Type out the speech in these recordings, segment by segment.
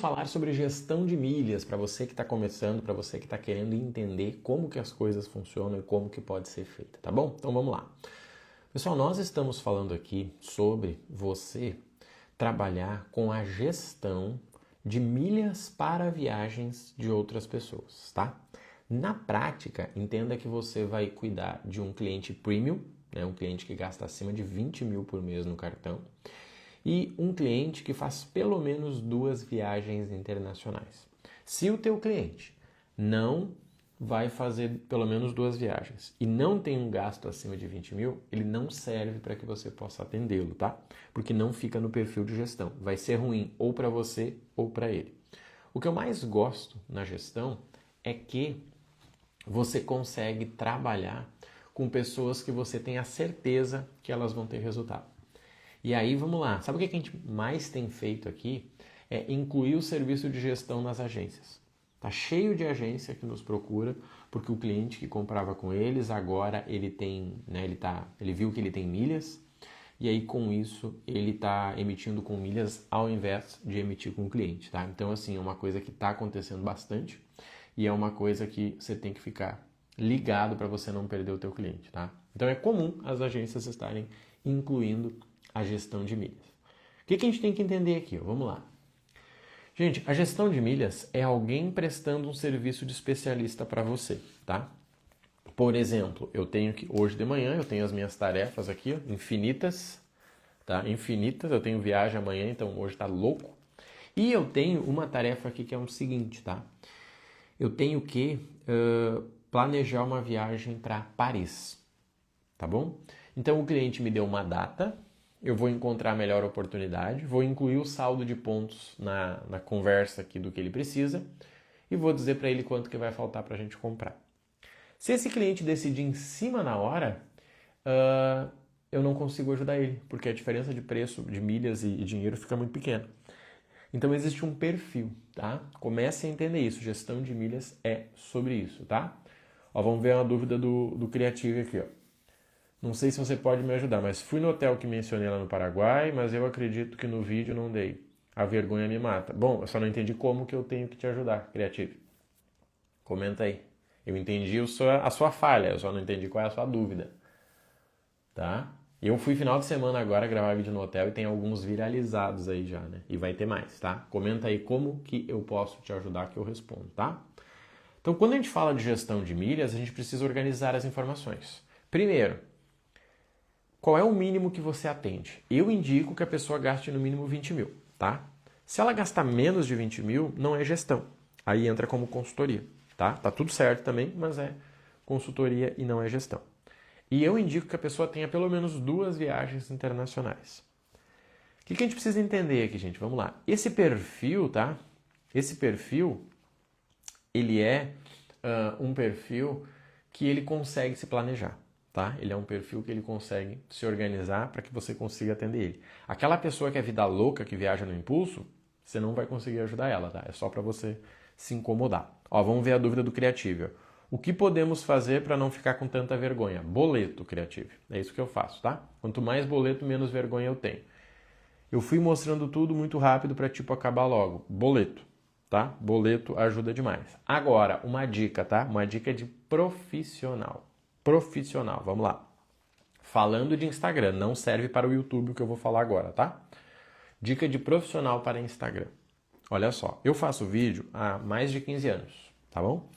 falar sobre gestão de milhas para você que está começando, para você que está querendo entender como que as coisas funcionam e como que pode ser feita, tá bom? Então vamos lá. Pessoal, nós estamos falando aqui sobre você trabalhar com a gestão de milhas para viagens de outras pessoas, tá? Na prática, entenda que você vai cuidar de um cliente premium, né, um cliente que gasta acima de 20 mil por mês no cartão, e um cliente que faz pelo menos 2 viagens internacionais. Se o teu cliente não vai fazer pelo menos 2 viagens e não tem um gasto acima de 20 mil, ele não serve para que você possa atendê-lo, tá? Porque não fica no perfil de gestão. Vai ser ruim ou para você ou para ele. O que eu mais gosto na gestão é que você consegue trabalhar com pessoas que você tem a certeza que elas vão ter resultado. E aí, vamos lá. Sabe o que a gente mais tem feito aqui? É incluir o serviço de gestão nas agências. Tá cheio de agência que nos procura, porque o cliente que comprava com eles, agora ele tem, né, ele viu que ele tem milhas, e aí com isso ele está emitindo com milhas ao invés de emitir com o cliente, tá? Então, assim, é uma coisa que está acontecendo bastante e é uma coisa que você tem que ficar ligado para você não perder o teu cliente, tá? Então, é comum as agências estarem incluindo a gestão de milhas. O que a gente tem que entender aqui? Vamos lá. Gente, a gestão de milhas é alguém prestando um serviço de especialista para você, tá? Por exemplo, hoje de manhã eu tenho as minhas tarefas aqui, ó, infinitas, tá? Infinitas, eu tenho viagem amanhã, então hoje tá louco. E eu tenho uma tarefa aqui que é o seguinte, tá? Eu tenho que planejar uma viagem para Paris, tá bom? Então o cliente me deu uma data, eu vou encontrar a melhor oportunidade, vou incluir o saldo de pontos na conversa aqui do que ele precisa e vou dizer para ele quanto que vai faltar para a gente comprar. Se esse cliente decidir em cima na hora, eu não consigo ajudar ele, porque a diferença de preço de milhas e dinheiro fica muito pequena. Então existe um perfil, tá? Comece a entender isso, gestão de milhas é sobre isso, tá? Ó, vamos ver uma dúvida do Creative aqui, ó. Não sei se você pode me ajudar, mas fui no hotel que mencionei lá no Paraguai, mas eu acredito que no vídeo não dei. A vergonha me mata. Bom, eu só não entendi como que eu tenho que te ajudar, Creative. Comenta aí. Eu entendi a sua falha, eu só não entendi qual é a sua dúvida. Tá? Eu fui final de semana agora gravar vídeo no hotel e tem alguns viralizados aí já, né? E vai ter mais, tá? Comenta aí como que eu posso te ajudar que eu respondo, tá? Então, quando a gente fala de gestão de milhas, a gente precisa organizar as informações. Primeiro, qual é o mínimo que você atende? Eu indico que a pessoa gaste no mínimo 20 mil, tá? Se ela gastar menos de 20 mil, não é gestão. Aí entra como consultoria, tá? Tá tudo certo também, mas é consultoria e não é gestão. E eu indico que a pessoa tenha pelo menos 2 viagens internacionais. O que a gente precisa entender aqui, gente? Vamos lá. Esse perfil, tá? Esse perfil, ele é um perfil que ele consegue se planejar. Tá? Ele é um perfil que ele consegue se organizar para que você consiga atender ele. Aquela pessoa que é vida louca, que viaja no impulso, você não vai conseguir ajudar ela, tá? É só para você se incomodar. Ó, vamos ver a dúvida do Creative. O que podemos fazer para não ficar com tanta vergonha? Boleto, Creative. É isso que eu faço, tá? Quanto mais boleto, menos vergonha eu tenho. Eu fui mostrando tudo muito rápido para tipo acabar logo. Boleto, tá? Boleto ajuda demais. Agora, uma dica, tá? Uma dica de profissional. Profissional, vamos lá. Falando de Instagram, não serve para o YouTube o que eu vou falar agora, tá? Dica de profissional para Instagram. Olha só, eu faço vídeo há mais de 15 anos, tá bom?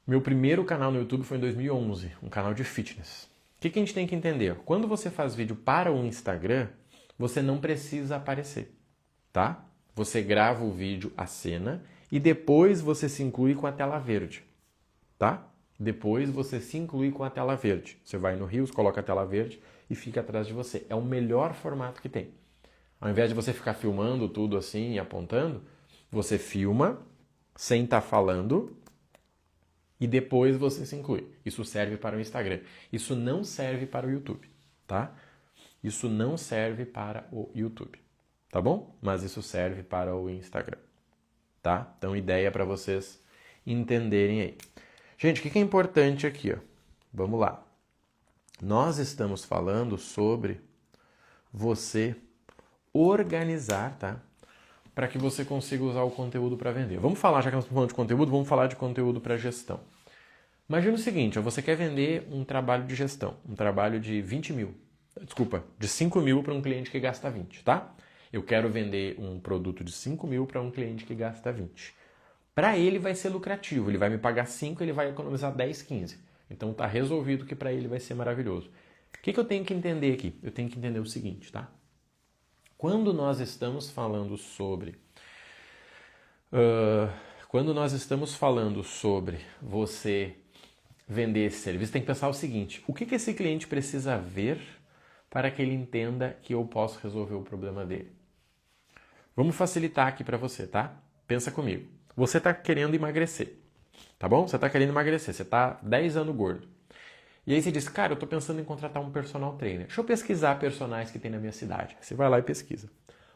Meu primeiro canal no YouTube foi em 2011, um canal de fitness. O que a gente tem que entender? Quando você faz vídeo para o Instagram, você não precisa aparecer, tá? Você grava o vídeo, a cena, e depois você se inclui com a tela verde, tá? Depois você se inclui com a tela verde. Você vai no Reels, coloca a tela verde e fica atrás de você. É o melhor formato que tem. Ao invés de você ficar filmando tudo assim e apontando, você filma sem estar falando e depois você se inclui. Isso serve para o Instagram. Isso não serve para o YouTube, tá? Isso não serve para o YouTube, tá bom? Mas isso serve para o Instagram, tá? Então, ideia para vocês entenderem aí. Gente, o que é importante aqui? Ó? Vamos lá. Nós estamos falando sobre você organizar, tá? para que você consiga usar o conteúdo para vender. Vamos falar, já que nós estamos falando de conteúdo, vamos falar de conteúdo para gestão. Imagina o seguinte, você quer vender um trabalho de gestão, um trabalho de 20 mil, desculpa, de 5 mil para um cliente que gasta 20, tá? Eu quero vender um produto de 5 mil para um cliente que gasta 20. Para ele vai ser lucrativo, ele vai me pagar 5, ele vai economizar 10, 15. Então tá resolvido que para ele vai ser maravilhoso. O que eu tenho que entender aqui? Eu tenho que entender o seguinte, tá? Quando nós estamos falando sobre você vender esse serviço, tem que pensar o seguinte: o que esse cliente precisa ver para que ele entenda que eu posso resolver o problema dele? Vamos facilitar aqui para você, tá? Pensa comigo. Você está querendo emagrecer, tá bom? Você está querendo emagrecer, você está 10 anos gordo. E aí você diz, cara, eu estou pensando em contratar um personal trainer. Deixa eu pesquisar personagens que tem na minha cidade. Você vai lá e pesquisa.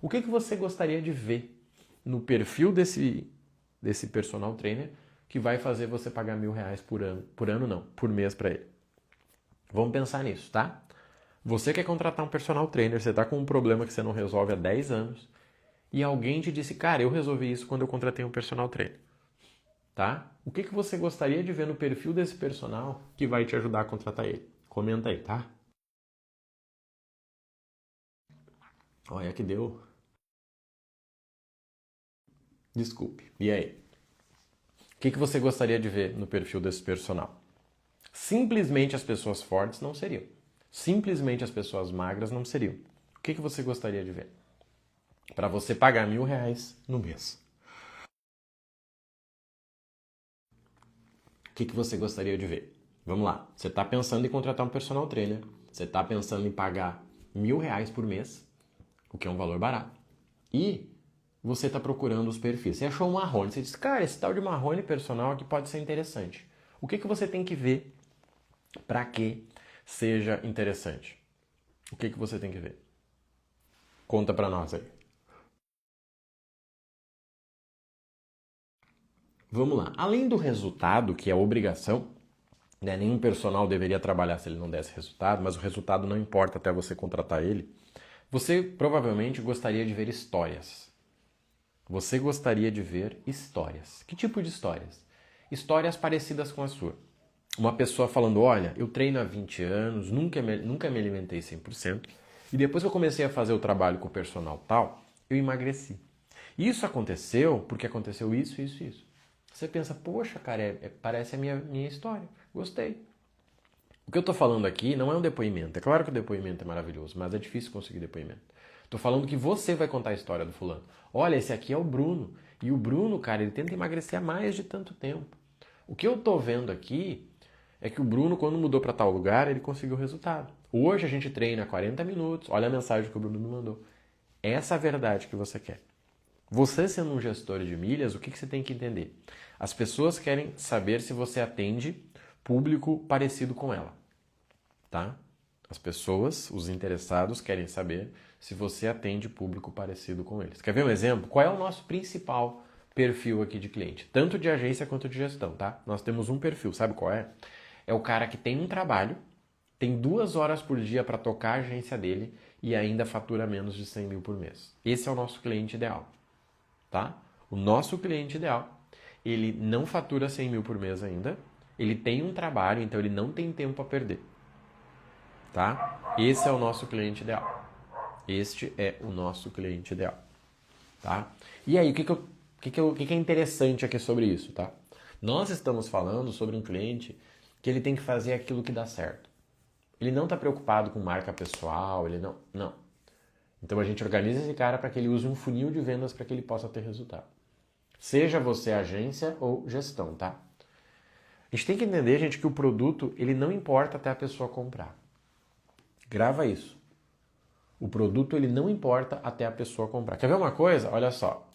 O que você gostaria de ver no perfil desse personal trainer que vai fazer você pagar R$1.000 por ano? Por ano não, por mês para ele. Vamos pensar nisso, tá? Você quer contratar um personal trainer, você está com um problema que você não resolve há 10 anos e alguém te disse, cara, eu resolvi isso quando eu contratei um personal trainer. Tá? O que você gostaria de ver no perfil desse personal que vai te ajudar a contratar ele? Comenta aí, tá? Olha que deu. Desculpe. E aí? O que você gostaria de ver no perfil desse personal? Simplesmente as pessoas fortes não seriam. Simplesmente as pessoas magras não seriam. O que você gostaria de ver? Para você pagar R$1.000 no mês. O que você gostaria de ver? Vamos lá. Você está pensando em contratar um personal trainer. Você está pensando em pagar R$1.000 por mês, o que é um valor barato. E você está procurando os perfis. Você achou um Marrone. Você diz, cara, esse tal de Marrone personal aqui pode ser interessante. O que você tem que ver para que seja interessante? O que você tem que ver? Conta para nós aí. Vamos lá. Além do resultado, que é obrigação, né? Nenhum personal deveria trabalhar se ele não desse resultado, mas o resultado não importa até você contratar ele. Você provavelmente gostaria de ver histórias. Você gostaria de ver histórias. Que tipo de histórias? Histórias parecidas com a sua. Uma pessoa falando, olha, eu treino há 20 anos, nunca me alimentei 100%, e depois que eu comecei a fazer o trabalho com o personal tal, eu emagreci. Isso aconteceu porque aconteceu isso, isso, isso. Você pensa, poxa, cara, parece a minha história. Gostei. O que eu estou falando aqui não é um depoimento. É claro que o depoimento é maravilhoso, mas é difícil conseguir depoimento. Estou falando que você vai contar a história do fulano. Olha, esse aqui é o Bruno. E o Bruno, cara, ele tenta emagrecer há mais de tanto tempo. O que eu estou vendo aqui é que o Bruno, quando mudou para tal lugar, ele conseguiu o resultado. Hoje a gente treina 40 minutos. Olha a mensagem que o Bruno me mandou. Essa é a verdade que você quer. Você sendo um gestor de milhas, o que você tem que entender? As pessoas querem saber se você atende público parecido com ela, tá? As pessoas, os interessados, querem saber se você atende público parecido com eles. Quer ver um exemplo? Qual é o nosso principal perfil aqui de cliente? Tanto de agência quanto de gestão, tá? Nós temos um perfil, sabe qual é? É o cara que tem um trabalho, tem 2 horas por dia para tocar a agência dele e ainda fatura menos de 100 mil por mês. Esse é o nosso cliente ideal. Tá? O nosso cliente ideal, ele não fatura 100 mil por mês ainda, ele tem um trabalho, então ele não tem tempo a perder. Tá? Esse é o nosso cliente ideal. Este é o nosso cliente ideal. Tá? E aí, o que é interessante aqui sobre isso? Tá? Nós estamos falando sobre um cliente que ele tem que fazer aquilo que dá certo. Ele não está preocupado com marca pessoal, ele não. Então a gente organiza esse cara para que ele use um funil de vendas para que ele possa ter resultado. Seja você agência ou gestão, tá? A gente tem que entender, gente, que o produto ele não importa até a pessoa comprar. Grava isso. O produto ele não importa até a pessoa comprar. Quer ver uma coisa? Olha só.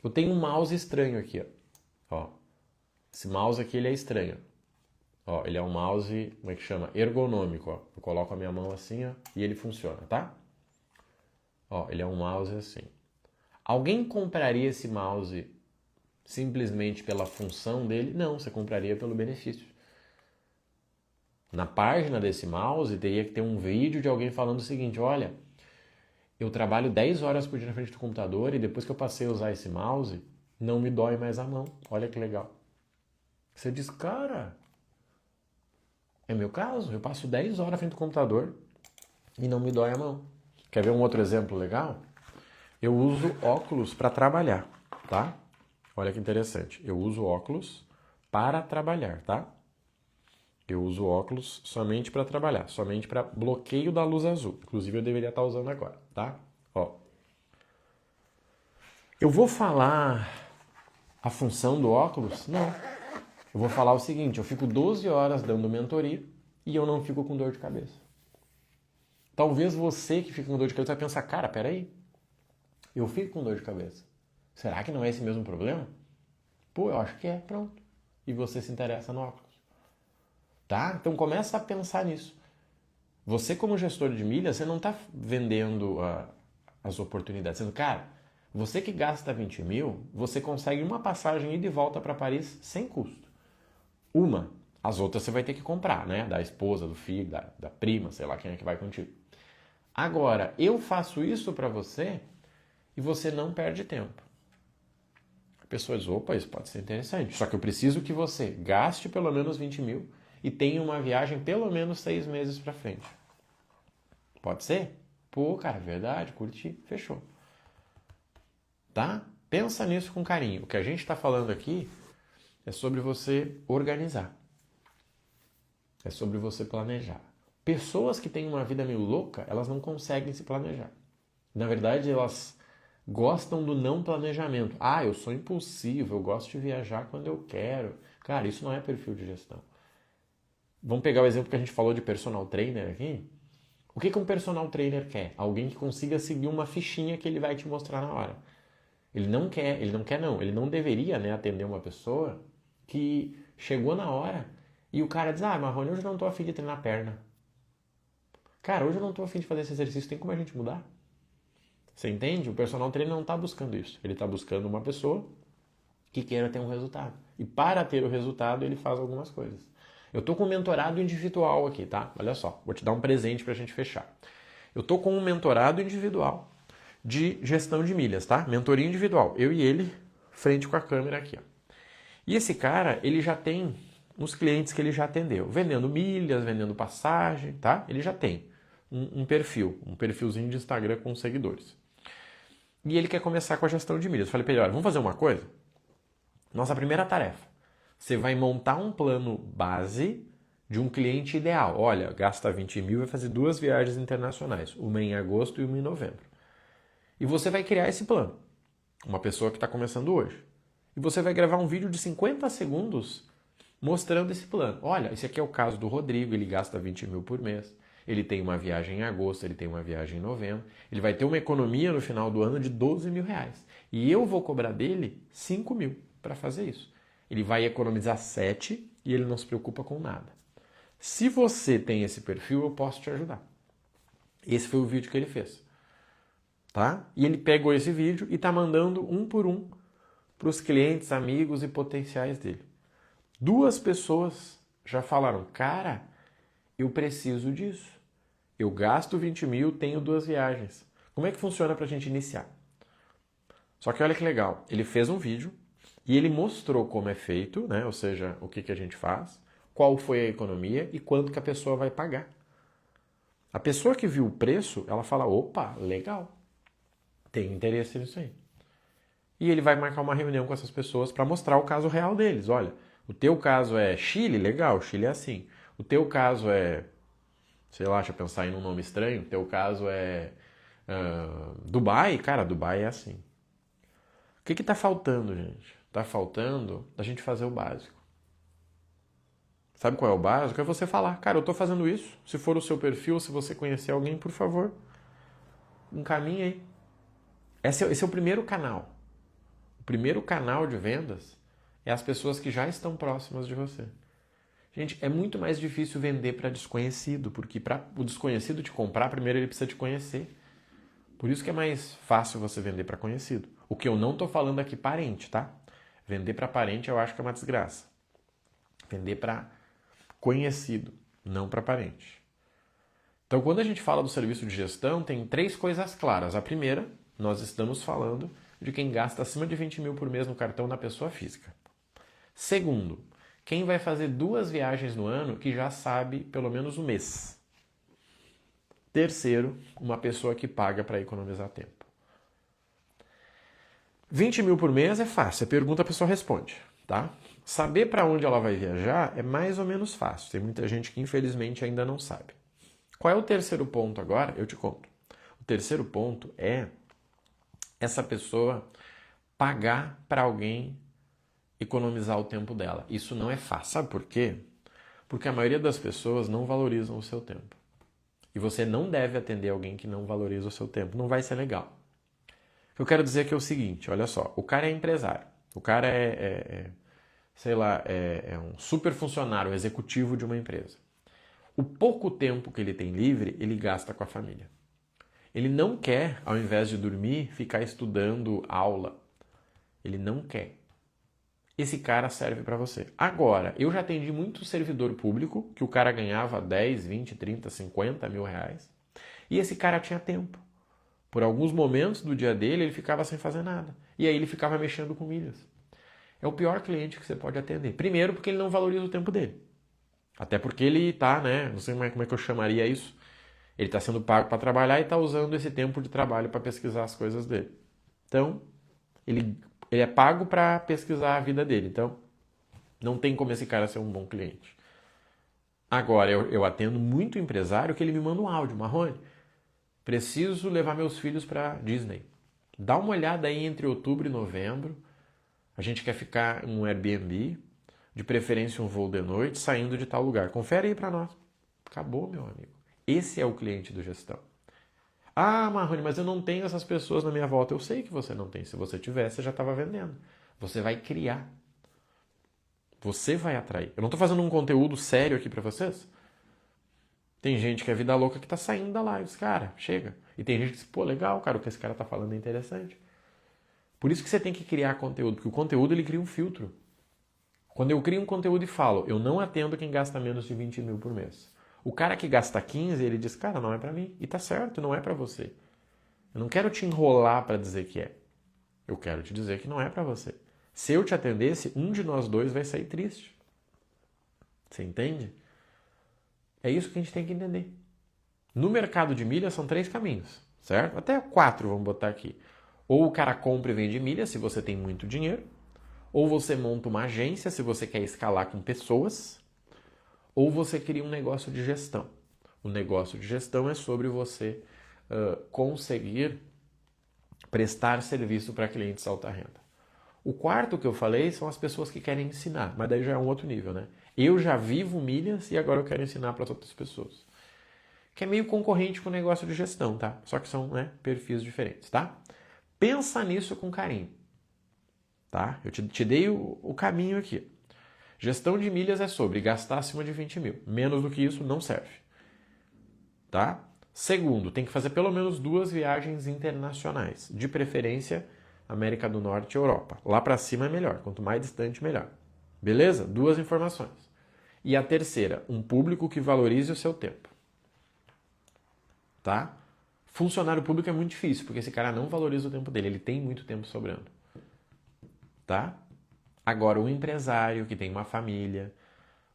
Eu tenho um mouse estranho aqui, ó. Esse mouse aqui ele é estranho. Ó, ele é um mouse, como é que chama? Ergonômico, ó. Eu coloco a minha mão assim, ó, e ele funciona, tá? Ó, ele é um mouse assim. Alguém compraria esse mouse simplesmente pela função dele? Não, você compraria pelo benefício. Na página desse mouse teria que ter um vídeo de alguém falando o seguinte, olha, Eu trabalho 10 horas por dia na frente do computador e depois que eu passei a usar esse mouse, não me dói mais a mão. Olha que legal. Você diz, cara, é meu caso. Eu passo 10 horas na frente do computador e não me dói a mão. Quer ver um outro exemplo legal? Eu uso óculos para trabalhar, tá? Olha que interessante. Eu uso óculos para trabalhar, tá? Eu uso óculos somente para trabalhar, somente para bloqueio da luz azul. Inclusive eu deveria estar usando agora, tá? Ó. Eu vou falar a função do óculos? Não. Eu vou falar o seguinte, eu fico 12 horas dando mentoria e eu não fico com dor de cabeça. Talvez você que fica com dor de cabeça vai pensar, cara, peraí, eu fico com dor de cabeça. Será que não é esse mesmo problema? Pô, eu acho que é, pronto. E você se interessa no óculos. Tá? Então começa a pensar nisso. Você como gestor de milhas, você não está vendendo as oportunidades. Sendo, cara, você que gasta 20 mil, você consegue uma passagem ida e volta para Paris sem custo. Uma. As outras você vai ter que comprar, né? Da esposa, do filho, da prima, sei lá quem é que vai contigo. Agora, eu faço isso para você e você não perde tempo. A pessoa diz, opa, isso pode ser interessante. Só que eu preciso que você gaste pelo menos 20 mil e tenha uma viagem pelo menos 6 meses para frente. Pode ser? Pô, cara, verdade, curti, fechou. Tá? Pensa nisso com carinho. O que a gente está falando aqui é sobre você organizar. É sobre você planejar. Pessoas que têm uma vida meio louca, elas não conseguem se planejar. Na verdade, elas gostam do não planejamento. Ah, eu sou impulsivo, eu gosto de viajar quando eu quero. Cara, isso não é perfil de gestão. Vamos pegar o exemplo que a gente falou de personal trainer aqui. O que um personal trainer quer? Alguém que consiga seguir uma fichinha que ele vai te mostrar na hora. Ele não deveria, né, atender uma pessoa que chegou na hora e o cara diz, Marrone, hoje eu não tô afim de treinar a perna. Cara, hoje eu não tô afim de fazer esse exercício, tem como a gente mudar? Você entende? O personal trainer não está buscando isso. Ele está buscando uma pessoa que queira ter um resultado. E para ter o resultado, ele faz algumas coisas. Eu estou com um mentorado individual aqui, tá? Olha só, vou te dar um presente para a gente fechar. Eu estou com um mentorado individual de gestão de milhas, tá? Mentoria individual. Eu e ele, frente com a câmera aqui, ó. E esse cara, ele já tem uns clientes que ele já atendeu. Vendendo milhas, vendendo passagem, tá? Ele já tem um perfilzinho de Instagram com seguidores. E ele quer começar com a gestão de milhas. Eu falei para ele, olha, vamos fazer uma coisa? Nossa primeira tarefa. Você vai montar um plano base de um cliente ideal. Olha, gasta 20 mil e vai fazer 2 viagens internacionais. Uma em agosto e uma em novembro. E você vai criar esse plano. Uma pessoa que está começando hoje. E você vai gravar um vídeo de 50 segundos mostrando esse plano. Olha, esse aqui é o caso do Rodrigo, ele gasta 20 mil por mês. Ele tem uma viagem em agosto, ele tem uma viagem em novembro. Ele vai ter uma economia no final do ano de 12 mil reais. E eu vou cobrar dele 5 mil para fazer isso. Ele vai economizar 7 e ele não se preocupa com nada. Se você tem esse perfil, eu posso te ajudar. Esse foi o vídeo que ele fez. Tá? E ele pegou esse vídeo e está mandando um por um para os clientes, amigos e potenciais dele. 2 pessoas já falaram, cara, eu preciso disso. Eu gasto 20 mil, tenho 2 viagens. Como é que funciona para a gente iniciar? Só que olha que legal, ele fez um vídeo e ele mostrou como é feito, né? Ou seja, o que a gente faz, qual foi a economia e quanto que a pessoa vai pagar. A pessoa que viu o preço, ela fala, opa, legal, tem interesse nisso aí. E ele vai marcar uma reunião com essas pessoas para mostrar o caso real deles. Olha, o teu caso é Chile, legal, Chile é assim. O teu caso é, sei lá, deixa eu pensar em um nome estranho, o teu caso é Dubai, cara, Dubai é assim. O que está faltando, gente? Está faltando a gente fazer o básico. Sabe qual é o básico? É você falar, cara, eu estou fazendo isso. Se for o seu perfil, se você conhecer alguém, por favor, encaminhe aí. Esse é o primeiro canal. O primeiro canal de vendas é as pessoas que já estão próximas de você. Gente, é muito mais difícil vender para desconhecido, porque para o desconhecido te comprar, primeiro ele precisa te conhecer. Por isso que é mais fácil você vender para conhecido. O que eu não estou falando aqui parente, tá? Vender para parente eu acho que é uma desgraça. Vender para conhecido, não para parente. Então, quando a gente fala do serviço de gestão, tem 3 coisas claras. A primeira, nós estamos falando de quem gasta acima de 20 mil por mês no cartão na pessoa física. Segundo, quem vai fazer 2 viagens no ano que já sabe pelo menos um mês. Terceiro, uma pessoa que paga para economizar tempo. 20 mil por mês é fácil, você pergunta, a pessoa responde, tá? Saber para onde ela vai viajar é mais ou menos fácil, tem muita gente que infelizmente ainda não sabe. Qual é o terceiro ponto agora? Eu te conto. O terceiro ponto é essa pessoa pagar para alguém economizar o tempo dela. Isso não é fácil. Sabe por quê? Porque a maioria das pessoas não valorizam o seu tempo. E você não deve atender alguém que não valoriza o seu tempo. Não vai ser legal. O que eu quero dizer aqui é o seguinte, olha só, o cara é empresário. O cara é um super funcionário, executivo de uma empresa. O pouco tempo que ele tem livre, ele gasta com a família. Ele não quer, ao invés de dormir, ficar estudando aula. Ele não quer. Esse cara serve para você. Agora, eu já atendi muito servidor público, que o cara ganhava 10, 20, 30, 50 mil reais, e esse cara tinha tempo. Por alguns momentos do dia dele, ele ficava sem fazer nada. E aí ele ficava mexendo com milhas. É o pior cliente que você pode atender. Primeiro, porque ele não valoriza o tempo dele. Até porque ele está, não sei como é que eu chamaria isso, ele está sendo pago para trabalhar e está usando esse tempo de trabalho para pesquisar as coisas dele. Então, ele é pago para pesquisar a vida dele. Então, não tem como esse cara ser um bom cliente. Agora, eu atendo muito empresário que ele me manda um áudio. Marrone, preciso levar meus filhos para Disney. Dá uma olhada aí entre outubro e novembro. A gente quer ficar em um Airbnb, de preferência um voo de noite, saindo de tal lugar. Confere aí para nós. Acabou, meu amigo. Esse é o cliente do gestão. Ah, Marrone, mas eu não tenho essas pessoas na minha volta. Eu sei que você não tem. Se você tivesse, você já estava vendendo. Você vai criar. Você vai atrair. Eu não estou fazendo um conteúdo sério aqui para vocês? Tem gente que é vida louca que está saindo da live. Cara, chega. E tem gente que diz, pô, legal, cara, o que esse cara está falando é interessante. Por isso que você tem que criar conteúdo, porque o conteúdo ele cria um filtro. Quando eu crio um conteúdo e falo, eu não atendo quem gasta menos de 20 mil por mês. O cara que gasta 15, ele diz, cara, não é para mim. E tá certo, não é para você. Eu não quero te enrolar para dizer que é. Eu quero te dizer que não é para você. Se eu te atendesse, um de nós dois vai sair triste. Você entende? É isso que a gente tem que entender. No mercado de milhas são 3 caminhos, certo? Até 4 vamos botar aqui. Ou o cara compra e vende milhas, se você tem muito dinheiro. Ou você monta uma agência, se você quer escalar com pessoas. Ou você cria um negócio de gestão. O negócio de gestão é sobre você conseguir prestar serviço para clientes alta renda. O quarto que eu falei são as pessoas que querem ensinar, mas daí já é um outro nível, né? Eu já vivo milhas e agora eu quero ensinar para as outras pessoas. Que é meio concorrente com o negócio de gestão, tá? Só que são perfis diferentes, tá? Pensa nisso com carinho, tá? Eu te dei o caminho aqui. Gestão de milhas é sobre gastar acima de 20 mil. Menos do que isso não serve, tá? Segundo, tem que fazer pelo menos 2 viagens internacionais, de preferência América do Norte e Europa. Lá para cima é melhor, quanto mais distante melhor. Beleza? 2 informações. E a terceira, um público que valorize o seu tempo. Tá? Funcionário público é muito difícil, porque esse cara não valoriza o tempo dele, ele tem muito tempo sobrando. Tá? Agora, o empresário que tem uma família,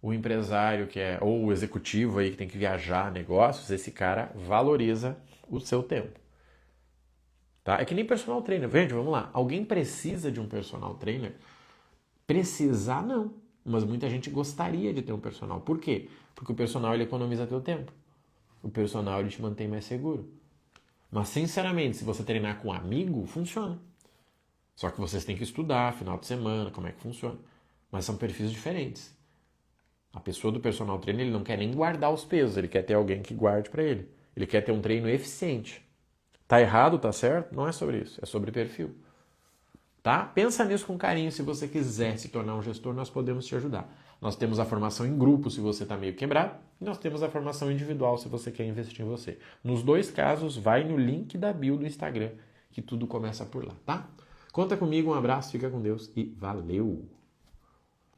o empresário ou o executivo aí que tem que viajar negócios, esse cara valoriza o seu tempo. Tá? É que nem personal trainer. Gente, vamos lá. Alguém precisa de um personal trainer? Precisar, não. Mas muita gente gostaria de ter um personal. Por quê? Porque o personal ele economiza teu tempo. O personal ele te mantém mais seguro. Mas, sinceramente, se você treinar com um amigo, funciona. Só que vocês têm que estudar, final de semana, como é que funciona. Mas são perfis diferentes. A pessoa do personal trainer ele não quer nem guardar os pesos, ele quer ter alguém que guarde para ele. Ele quer ter um treino eficiente. Tá errado, tá certo? Não é sobre isso, é sobre perfil. Tá? Pensa nisso com carinho, se você quiser se tornar um gestor, nós podemos te ajudar. Nós temos a formação em grupo, se você está meio quebrado, e nós temos a formação individual, se você quer investir em você. Nos 2 casos, vai no link da bio do Instagram, que tudo começa por lá, tá? Conta comigo, um abraço, fica com Deus e valeu!